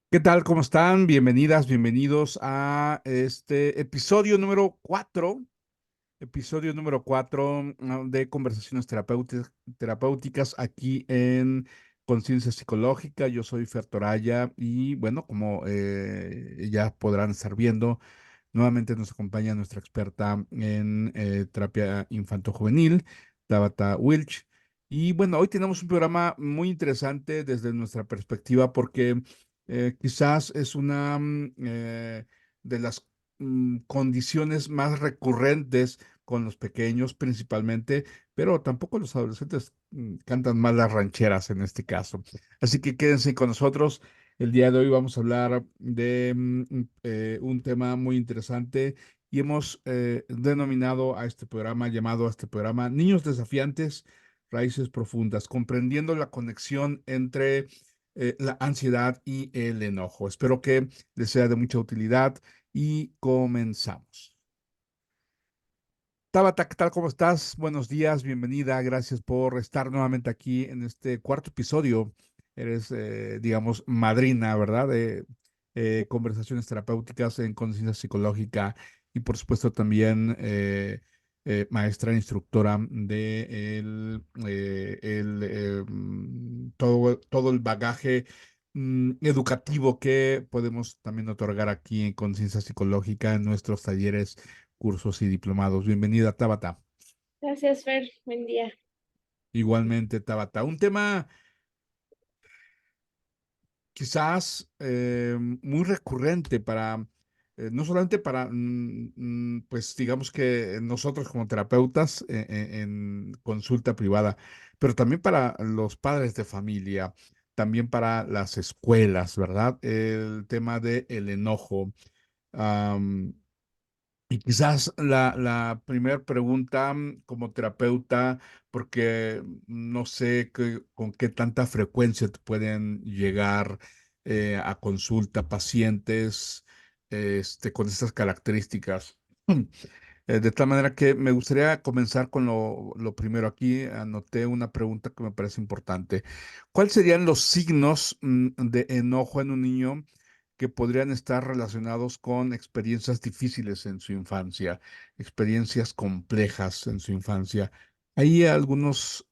¿Qué tal? ¿Cómo están? Bienvenidas, bienvenidos a este episodio número 4 de Conversaciones Terapéuticas aquí en Conciencia Psicológica. Yo soy Fer Toraya y bueno, como ya podrán estar viendo, nuevamente nos acompaña nuestra experta en terapia infanto-juvenil, Tabata Wilch. Y bueno, hoy tenemos un programa muy interesante desde nuestra perspectiva porque quizás es una de las condiciones más recurrentes con los pequeños principalmente, pero tampoco los adolescentes cantan mal las rancheras en este caso. Así que quédense con nosotros. El día de hoy vamos a hablar de un tema muy interesante y hemos denominado a este programa, llamado a este programa Niños Desafiantes, Raíces Profundas, comprendiendo la conexión entre la ansiedad y el enojo. Espero que les sea de mucha utilidad y comenzamos. Tabata, ¿qué tal? ¿Cómo estás? Buenos días, bienvenida. Gracias por estar nuevamente aquí en este cuarto episodio. Eres, digamos, madrina, ¿verdad? De conversaciones terapéuticas en conciencia psicológica y, por supuesto, también maestra instructora de todo el bagaje educativo que podemos también otorgar aquí en conciencia psicológica en nuestros talleres, cursos y diplomados. Bienvenida, Tabata. Gracias, Fer. Buen día. Igualmente, Tabata. Un tema quizás muy recurrente para, no solamente para, pues digamos que nosotros como terapeutas en consulta privada, pero también para los padres de familia, también para las escuelas, ¿verdad? El tema del enojo. Y quizás la primera pregunta como terapeuta, porque no sé con qué tanta frecuencia te pueden llegar a consulta pacientes con estas características. De tal manera que me gustaría comenzar con lo primero. Aquí anoté una pregunta que me parece importante. ¿Cuáles serían los signos de enojo en un niño que podrían estar relacionados con experiencias difíciles en su infancia, experiencias complejas en su infancia? ¿Hay algunas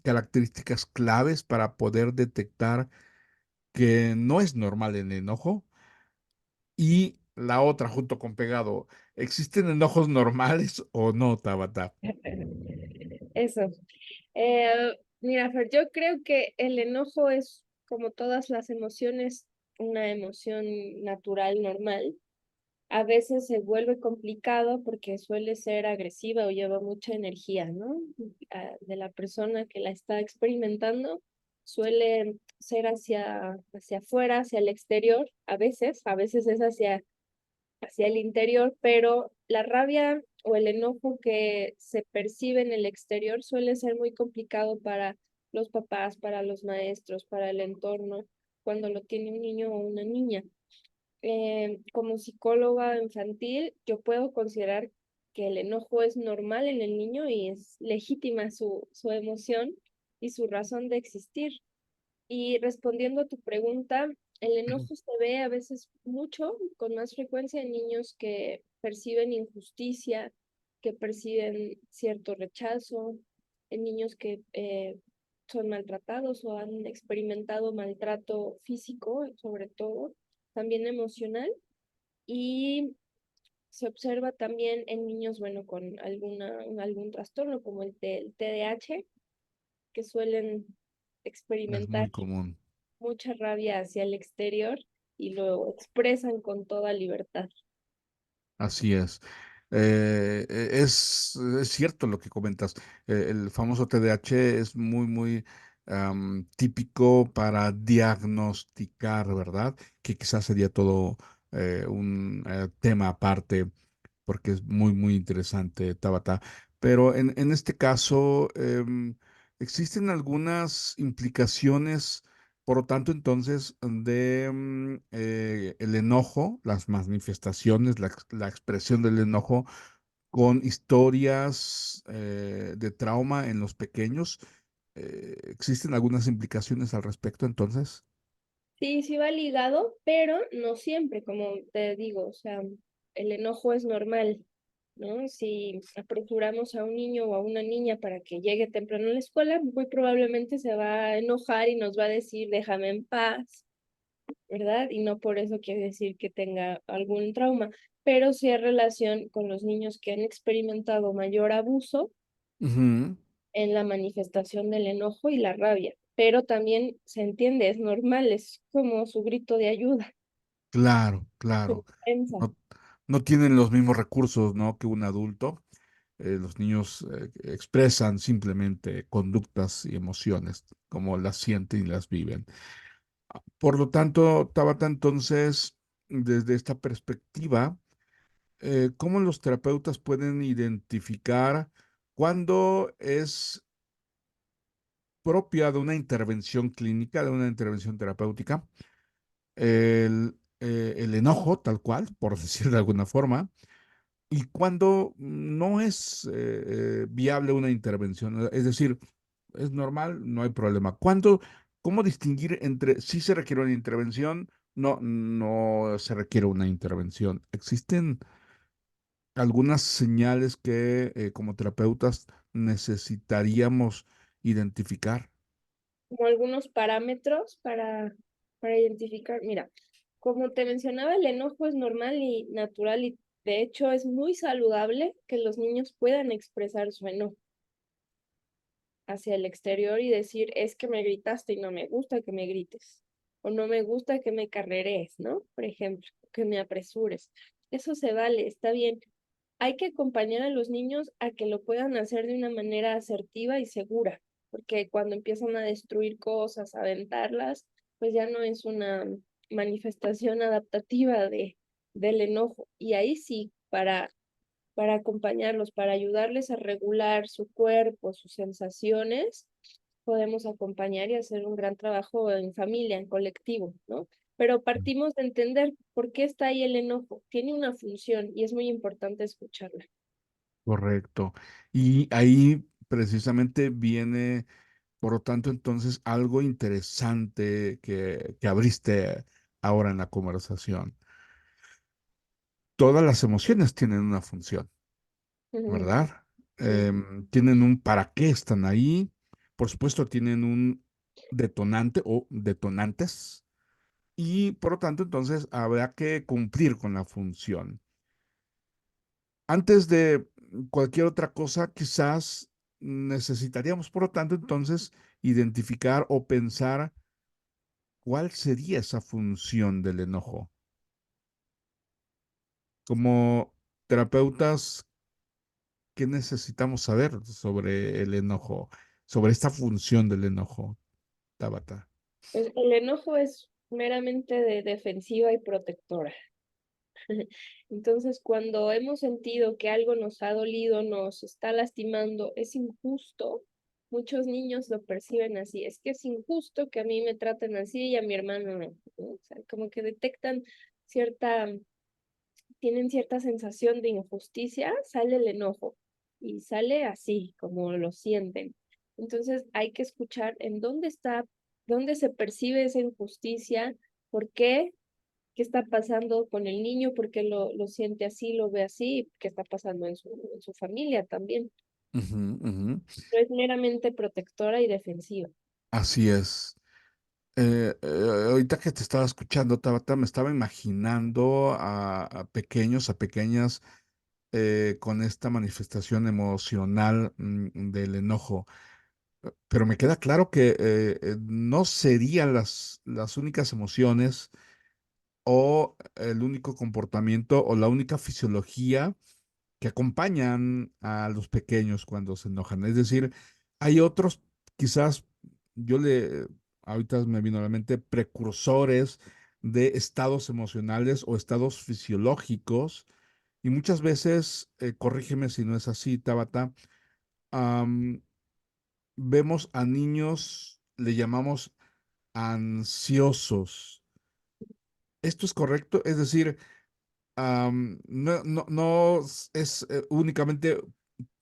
características claves para poder detectar que no es normal el enojo? Y la otra, junto con pegado, ¿existen enojos normales o no, Tabata? Eso. Mira, Fer, yo creo que el enojo es, como todas las emociones, una emoción natural, normal. A veces se vuelve complicado porque suele ser agresiva o lleva mucha energía, ¿no? De la persona que la está experimentando suele ser hacia afuera, hacia el exterior, a veces es hacia el interior, pero la rabia o el enojo que se percibe en el exterior suele ser muy complicado para los papás, para los maestros, para el entorno, cuando lo tiene un niño o una niña. Como psicóloga infantil, yo puedo considerar que el enojo es normal en el niño y es legítima su emoción y su razón de existir. Y respondiendo a tu pregunta, el enojo se ve a veces mucho, con más frecuencia en niños que perciben injusticia, que perciben cierto rechazo, en niños que son maltratados o han experimentado maltrato físico, sobre todo, también emocional. Y se observa también en niños, bueno, con algún trastorno como el TDAH, que suelen Es experimentar muy común. mucha rabia hacia el exterior y lo expresan con toda libertad. Así es. Es cierto lo que comentas. El famoso TDAH es muy, muy típico para diagnosticar, ¿verdad? Que quizás sería todo un tema aparte, porque es muy, muy interesante, Tabata. Pero en este caso, existen algunas implicaciones, por lo tanto, entonces, de el enojo, las manifestaciones, la expresión del enojo con historias de trauma en los pequeños. ¿Existen algunas implicaciones al respecto, entonces? Sí, sí va ligado, pero no siempre, como te digo, o sea, el enojo es normal, ¿no? Si apresuramos a un niño o a una niña para que llegue temprano a la escuela, muy probablemente se va a enojar y nos va a decir, déjame en paz, ¿verdad? Y no por eso quiere decir que tenga algún trauma, pero sí hay relación con los niños que han experimentado mayor abuso Ujú. en la manifestación del enojo y la rabia. Pero también se entiende, es normal, es como su grito de ayuda, Claro, su claro. defensa. No, no tienen los mismos recursos, ¿no? que un adulto. Los niños expresan simplemente conductas y emociones como las sienten y las viven. Por lo tanto, Tabata, entonces, desde esta perspectiva, ¿cómo los terapeutas pueden identificar cuándo es propia de una intervención clínica, de una intervención terapéutica, el enojo, tal cual, por decir de alguna forma, y cuándo no es viable una intervención? Es decir, es normal, no hay problema. ¿Cómo distinguir entre si se requiere una intervención, no se requiere una intervención? ¿Existen algunas señales que como terapeutas necesitaríamos identificar? Como algunos parámetros para identificar. Mira, como te mencionaba, el enojo es normal y natural y de hecho es muy saludable que los niños puedan expresar su enojo hacia el exterior y decir, es que me gritaste y no me gusta que me grites, o no me gusta que me carrerees, ¿no? Por ejemplo, que me apresures. Eso se vale, está bien. Hay que acompañar a los niños a que lo puedan hacer de una manera asertiva y segura, porque cuando empiezan a destruir cosas, a aventarlas, pues ya no es una manifestación adaptativa del enojo. Y ahí sí, para acompañarlos, para ayudarles a regular su cuerpo, sus sensaciones, podemos acompañar y hacer un gran trabajo en familia, en colectivo, ¿no? Pero partimos de entender por qué está ahí el enojo. Tiene una función y es muy importante escucharla. Correcto. Y ahí precisamente viene, por lo tanto, entonces algo interesante que abriste ahora en la conversación. Todas las emociones tienen una función, Ujú. ¿verdad? Sí. Tienen un para qué están ahí. Por supuesto, tienen un detonante o detonantes. Y por lo tanto, entonces habrá que cumplir con la función. Antes de cualquier otra cosa, quizás necesitaríamos, por lo tanto, entonces, identificar o pensar cuál sería esa función del enojo. Como terapeutas, ¿qué necesitamos saber sobre el enojo, sobre esta función del enojo, Tabata? Pues el enojo es meramente de defensiva y protectora. Entonces, cuando hemos sentido que algo nos ha dolido, nos está lastimando, es injusto, muchos niños lo perciben así, es que es injusto que a mí me traten así y a mi hermano no, ¿no? O sea, como que detectan cierta, tienen cierta sensación de injusticia, sale el enojo y sale así, como lo sienten. Entonces, hay que escuchar en dónde está, dónde se percibe esa injusticia, por qué, qué está pasando con el niño, por qué lo siente así, lo ve así, qué está pasando en su familia también. Ujú, ujú. No es meramente protectora y defensiva. Así es. Ahorita que te estaba escuchando, Tabata, me estaba imaginando a pequeños, a pequeñas, con esta manifestación emocional del enojo. Pero me queda claro que no serían las únicas emociones o el único comportamiento o la única fisiología que acompañan a los pequeños cuando se enojan. Es decir, hay otros, quizás yo le, ahorita me vino a la mente, precursores de estados emocionales o estados fisiológicos. Y muchas veces, corrígeme si no es así, Tabata, am, vemos a niños, le llamamos ansiosos. ¿Esto es correcto? Es decir, no es únicamente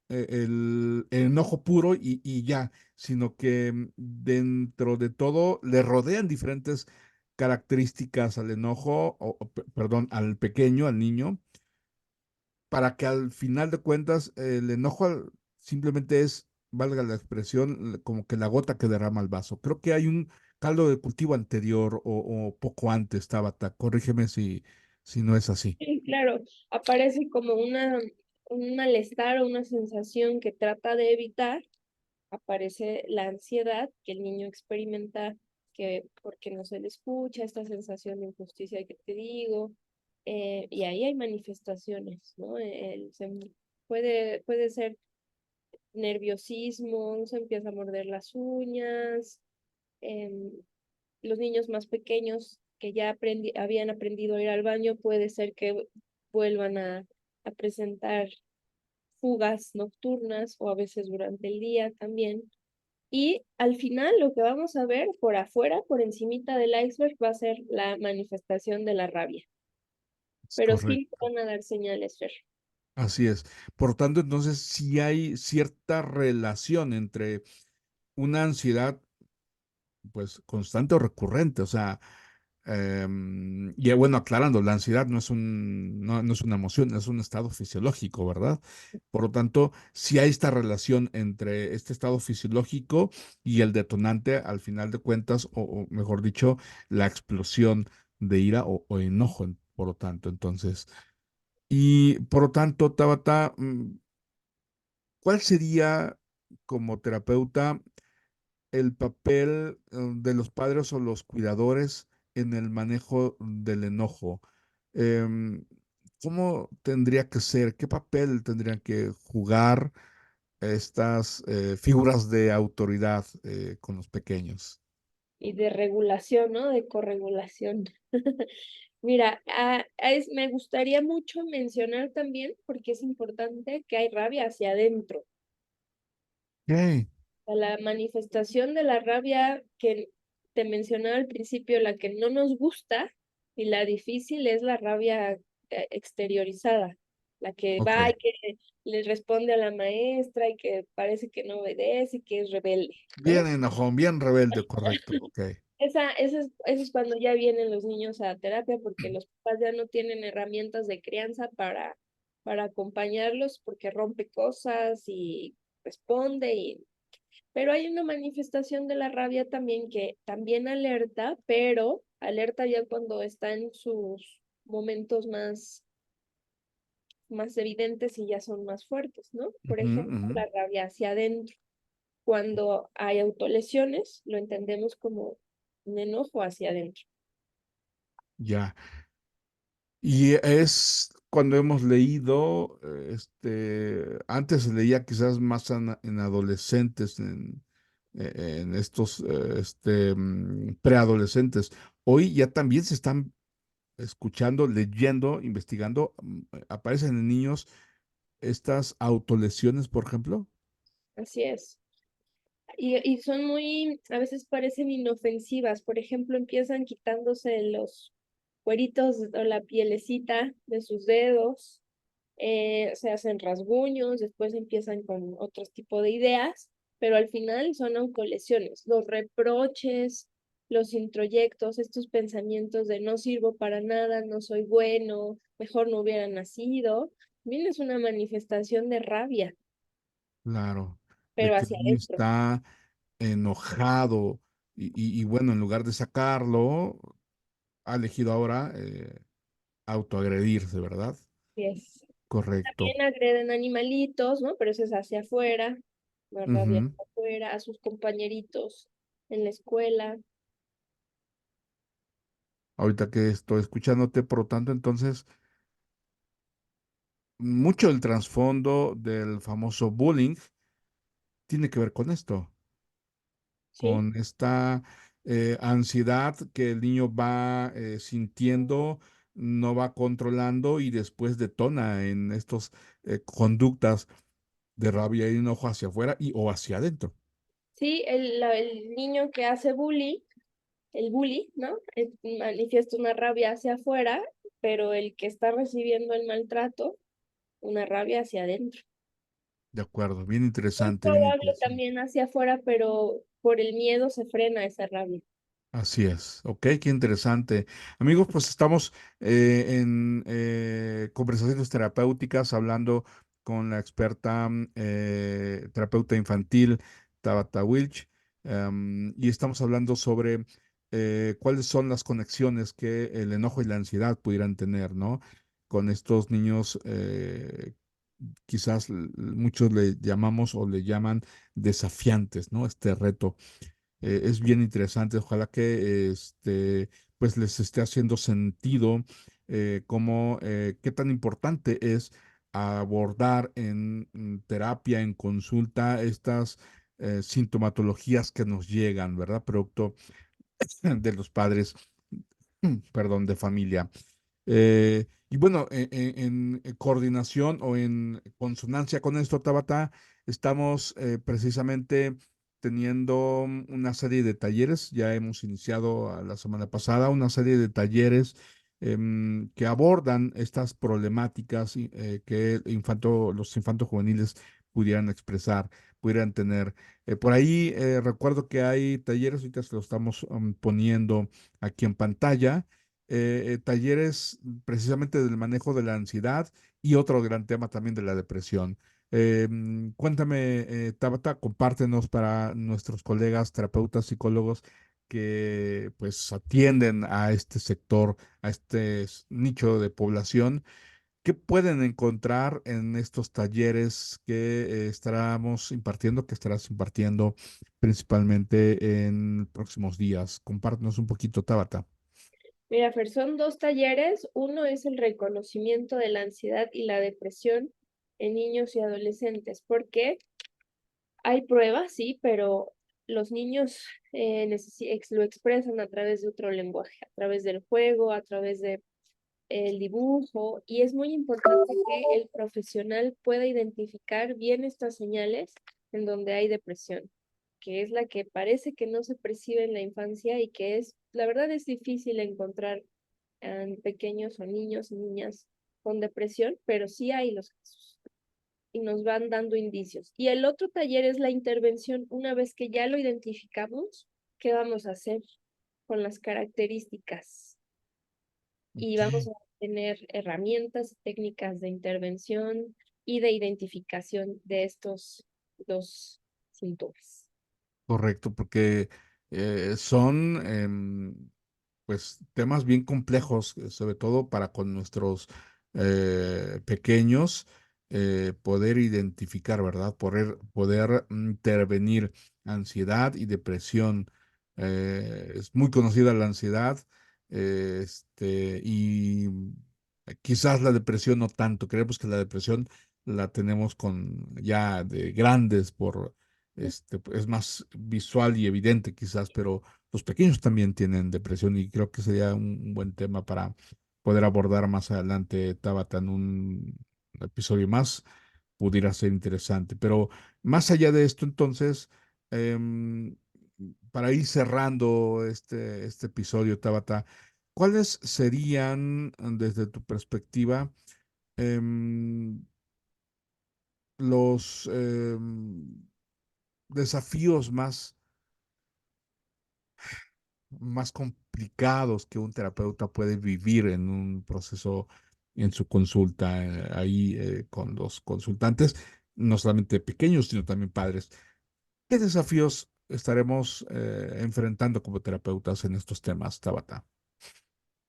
el enojo puro y ya, sino que dentro de todo le rodean diferentes características al enojo, perdón, al pequeño, al niño, para que al final de cuentas el enojo simplemente es, valga la expresión, como que la gota que derrama el vaso. Creo que hay un caldo de cultivo anterior o poco antes, Tabata. Corrígeme si no es así. Sí, claro, aparece como un malestar o una sensación que trata de evitar, aparece la ansiedad que el niño experimenta, que porque no se le escucha, esta sensación de injusticia que te digo, y ahí hay manifestaciones, ¿no? Puede ser nerviosismo, se empieza a morder las uñas, em, los niños más pequeños que ya habían aprendido a ir al baño, puede ser que vuelvan a presentar fugas nocturnas o a veces durante el día también. Y al final lo que vamos a ver por afuera, por encimita del iceberg, va a ser la manifestación de la rabia. Es Pero sí correcto. van a dar señales, Fer. Así es. Por tanto, entonces sí hay cierta relación entre una ansiedad, pues, constante o recurrente. O sea, y bueno, aclarando, la ansiedad no es una emoción, es un estado fisiológico, ¿verdad? Por lo tanto, si hay esta relación entre este estado fisiológico y el detonante, al final de cuentas, o mejor dicho, la explosión de ira o enojo, por lo tanto, entonces. Y por lo tanto, Tabata, ¿cuál sería como terapeuta el papel de los padres o los cuidadores en el manejo del enojo? Em, ¿Cómo tendría que ser? ¿Qué papel tendrían que jugar estas figuras de autoridad con los pequeños? Y de regulación, ¿no? De corregulación. Mira, me gustaría mucho mencionar también, porque es importante, que hay rabia hacia adentro. Ok, La manifestación de la rabia que te mencionaba al principio, la que no nos gusta y la difícil es la rabia exteriorizada, la que ok. va y que le responde a la maestra y que parece que no obedece y que es rebelde, Bien ¿no? enojón, bien rebelde, correcto. Ok, Eso es cuando ya vienen los niños a terapia porque los papás ya no tienen herramientas de crianza para acompañarlos porque rompe cosas y responde y pero hay una manifestación de la rabia también que también alerta, pero alerta ya cuando está en sus momentos más evidentes y ya son más fuertes, ¿no? Por ujú, ejemplo, ujú. la rabia hacia adentro. Cuando hay autolesiones, lo entendemos como un enojo hacia adentro. Ya. Y es cuando hemos leído, antes se leía quizás más en adolescentes, en estos preadolescentes. Hoy ya también se están escuchando, leyendo, investigando, aparecen en niños estas autolesiones, por ejemplo. Así es. Y son a veces parecen inofensivas. Por ejemplo, empiezan quitándose los cueritos o la pielecita de sus dedos, se hacen rasguños, después empiezan con otro tipo de ideas, pero al final son autolesiones. Los reproches, los introyectos, estos pensamientos de no sirvo para nada, no soy bueno, mejor no hubiera nacido, también es una manifestación de rabia, Claro, de pero que el hacia niño adentro. está enojado y bueno, en lugar de sacarlo, ha elegido ahora autoagredirse, ¿verdad? Así es. Correcto. También agreden animalitos, ¿no? Pero eso es hacia afuera, la rabia Ujú. hacia afuera, a sus compañeritos en la escuela. Ahorita que estoy escuchándote, por lo tanto, entonces, mucho del trasfondo del famoso bullying tiene que ver con esto, Sí, con esta ansiedad que el niño va sintiendo, no va controlando y después detona en estas conductas de rabia y enojo hacia afuera y o hacia adentro. sí, el niño que hace bullying, el bully, ¿no? Manifiesta una rabia hacia afuera, pero el que está recibiendo el maltrato, una rabia hacia adentro. De acuerdo, bien Muy interesante, bien probable interesante. también hacia afuera, pero por el miedo se frena esa rabia. Así es, ok, qué interesante. Amigos, pues estamos en conversaciones terapéuticas hablando con la experta terapeuta infantil Tabata Wilch, y estamos hablando sobre cuáles son las conexiones que el enojo y la ansiedad pudieran tener, ¿no? Con estos niños, quizás muchos le llamamos o le llaman desafiantes, ¿no? Este reto es bien interesante. Ojalá que pues les esté haciendo sentido cómo, qué tan importante es abordar en terapia, en consulta, estas sintomatologías que nos llegan, ¿verdad? Producto de los padres, perdón, de familia. Y bueno, en coordinación o en consonancia con esto, Tabata, estamos precisamente teniendo una serie de talleres, ya hemos iniciado la semana pasada una serie de talleres que abordan estas problemáticas que los infantos juveniles pudieran expresar, pudieran tener. Por ahí recuerdo que hay talleres, ahorita se lo estamos poniendo aquí en pantalla talleres precisamente del manejo de la ansiedad y otro gran tema también de la depresión. Cuéntame, Tabata, compártenos para nuestros colegas, terapeutas, psicólogos que pues atienden a este sector, a este nicho de población. ¿Qué pueden encontrar en estos talleres que que estarás impartiendo principalmente en próximos días? Compártenos un poquito, Tabata. Mira, Fer, son dos talleres. Uno es el reconocimiento de la ansiedad y la depresión en niños y adolescentes, porque hay pruebas, sí, pero los niños lo expresan a través de otro lenguaje, a través del juego, a través de el dibujo, y es muy importante que el profesional pueda identificar bien estas señales en donde hay depresión, que es la que parece que no se percibe en la infancia y que es, la verdad es difícil encontrar en pequeños o niños y niñas con depresión, pero sí hay los casos y nos van dando indicios. Y el otro taller es la intervención. Una vez que ya lo identificamos, ¿qué vamos a hacer con las características? Y Ok. vamos a tener herramientas y técnicas de intervención y de identificación de estos dos síntomas. Correcto, porque son pues temas bien complejos, sobre todo para con nuestros pequeños, poder identificar, ¿verdad? Poder intervenir ansiedad y depresión. Es muy conocida la ansiedad, y quizás la depresión no tanto. Creemos que la depresión la tenemos con ya de grandes es más visual y evidente quizás, pero los pequeños también tienen depresión y creo que sería un buen tema para poder abordar más adelante, Tabata, en un episodio más, pudiera ser interesante. Pero más allá de esto, entonces, em, para ir cerrando este episodio, Tabata, ¿cuáles serían, desde tu perspectiva, em, los desafíos más complicados que un terapeuta puede vivir en un proceso, en su consulta, ahí con los consultantes, no solamente pequeños, sino también padres? ¿Qué desafíos estaremos enfrentando como terapeutas en estos temas, Tabata?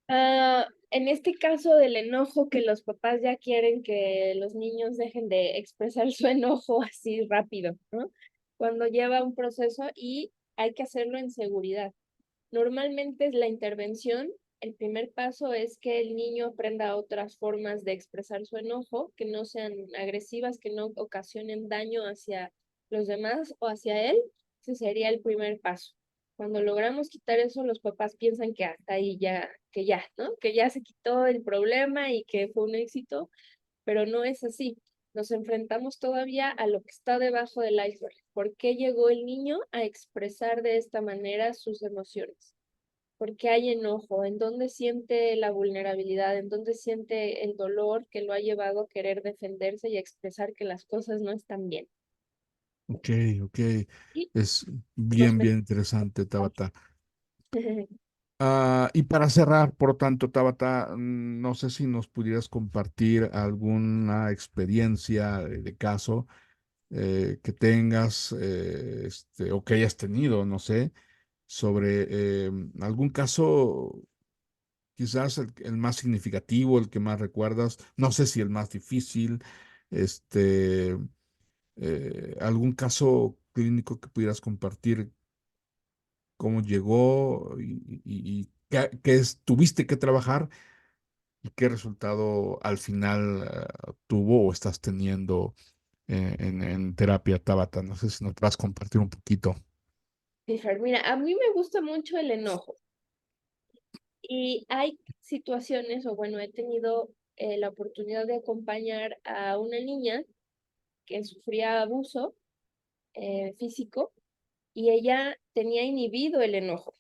En este caso del enojo, que los papás ya quieren que los niños dejen de expresar su enojo así rápido, ¿no? Cuando lleva un proceso y hay que hacerlo en seguridad. Normalmente es la intervención. El primer paso es que el niño aprenda otras formas de expresar su enojo, que no sean agresivas, que no ocasionen daño hacia los demás o hacia él. Ese sería el primer paso. Cuando logramos quitar eso, los papás piensan que hasta ahí ya, que ya, ¿no? Que ya se quitó el problema y que fue un éxito, pero no es así. Nos enfrentamos todavía a lo que está debajo del iceberg. ¿Por qué llegó el niño a expresar de esta manera sus emociones? ¿Por qué hay enojo? ¿En dónde siente la vulnerabilidad? ¿En dónde siente el dolor que lo ha llevado a querer defenderse y a expresar que las cosas no están bien? Ok, ok. Y Es los bien, bien mecanismos interesante, Tabata. Y para cerrar, por lo tanto, Tabata, no sé si nos pudieras compartir alguna experiencia de caso que tengas o que hayas tenido, no sé, sobre algún caso, quizás el más significativo, el que más recuerdas, no sé si el más difícil, este, algún caso clínico que pudieras compartir, cómo llegó y tuviste que trabajar y qué resultado al final tuvo o estás teniendo en terapia Tabata. No sé si nos vas a compartir un poquito. Sí, Fer, mira, a mí me gusta mucho el enojo y hay situaciones, o bueno, he tenido la oportunidad de acompañar a una niña que sufría abuso físico y ella tenía inhibido el enojo.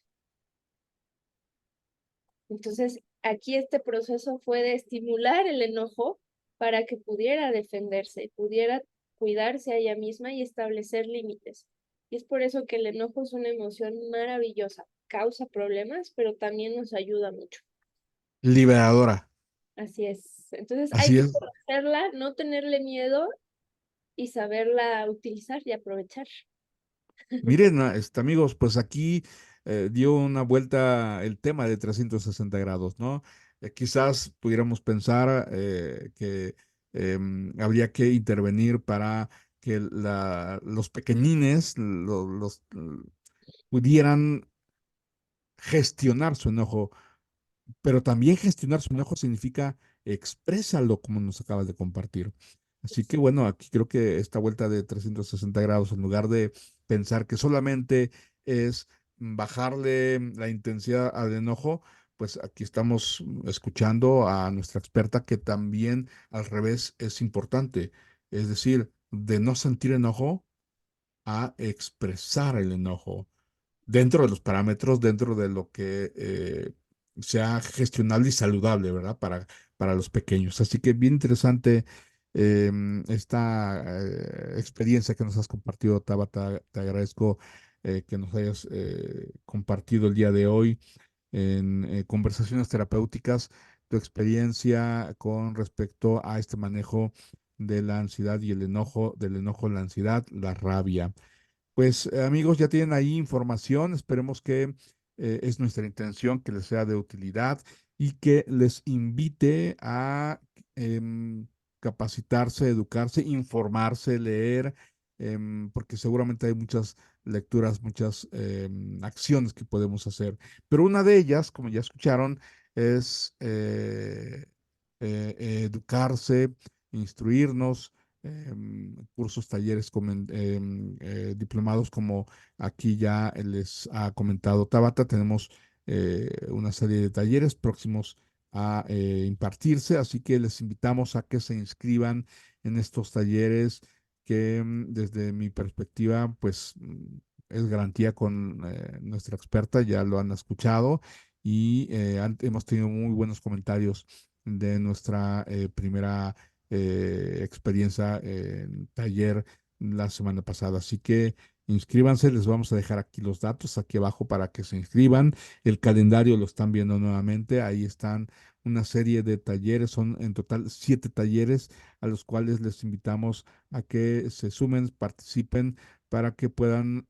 Entonces, aquí este proceso fue de estimular el enojo para que pudiera defenderse, pudiera cuidarse a ella misma y establecer límites. Y es por eso que el enojo es una emoción maravillosa. Causa problemas, pero también nos ayuda mucho. Liberadora. Así es. Entonces hay Así que es. conocerla, no tenerle miedo y saberla utilizar y aprovechar. Miren, amigos, pues aquí dio una vuelta el tema de 360 grados, ¿no? Quizás pudiéramos pensar que habría que intervenir para que los pequeñines pudieran gestionar su enojo, pero también gestionar su enojo significa exprésalo como nos acabas de compartir. Así que bueno, aquí creo que esta vuelta de 360 grados, en lugar de pensar que solamente es bajarle la intensidad al enojo, pues aquí estamos escuchando a nuestra experta que también al revés es importante. Es decir, de no sentir enojo a expresar el enojo dentro de los parámetros, dentro de lo que sea gestionable y saludable, ¿verdad? Para los pequeños. Así que bien interesante esta experiencia que nos has compartido, Tabata. Te agradezco que nos hayas compartido el día de hoy en conversaciones terapéuticas tu experiencia con respecto a este manejo de la ansiedad y el enojo, del enojo, la ansiedad, la rabia. Pues amigos, ya tienen ahí información. Esperemos que es nuestra intención que les sea de utilidad y que les invite a em, capacitarse, educarse, informarse, leer, porque seguramente hay muchas lecturas, muchas acciones que podemos hacer. Pero una de ellas, como ya escucharon, es educarse, instruirnos cursos, talleres, diplomados, como aquí ya les ha comentado Tabata. Tenemos una serie de talleres próximos a impartirse, así que les invitamos a que se inscriban en estos talleres que desde mi perspectiva, pues es garantía con nuestra experta, ya lo han escuchado y hemos tenido muy buenos comentarios de nuestra primera experiencia en taller la semana pasada. Así que inscríbanse, les vamos a dejar aquí los datos aquí abajo para que se inscriban. El calendario lo están viendo nuevamente, ahí están una serie de talleres, son en total 7 talleres a los cuales les invitamos a que se sumen, participen para que puedan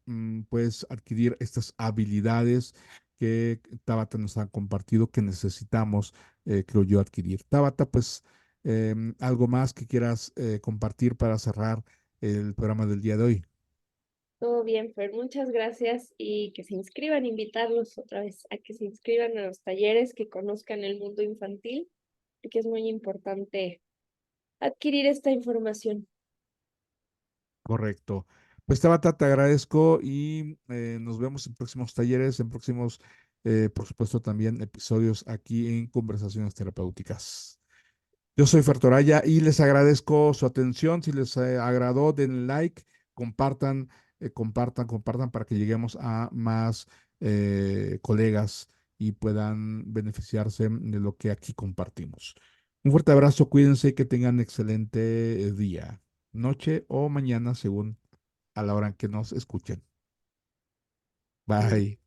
pues adquirir estas habilidades que Tabata nos ha compartido que necesitamos, creo yo, adquirir. Tabata, pues algo más que quieras compartir para cerrar el programa del día de hoy. Todo bien, Fer, muchas gracias y que se inscriban, invitarlos otra vez a que se inscriban a los talleres, que conozcan el mundo infantil, porque es muy importante adquirir esta información. Correcto. Pues Tabata, te agradezco y nos vemos en próximos talleres, en próximos, por supuesto, también episodios aquí en Conversaciones Terapéuticas. Yo soy Fertoraya y les agradezco su atención. Si les agradó, den like, compartan, compartan para que lleguemos a más colegas y puedan beneficiarse de lo que aquí compartimos. Un fuerte abrazo, cuídense y que tengan excelente día, noche o mañana, según a la hora en que nos escuchen. Bye.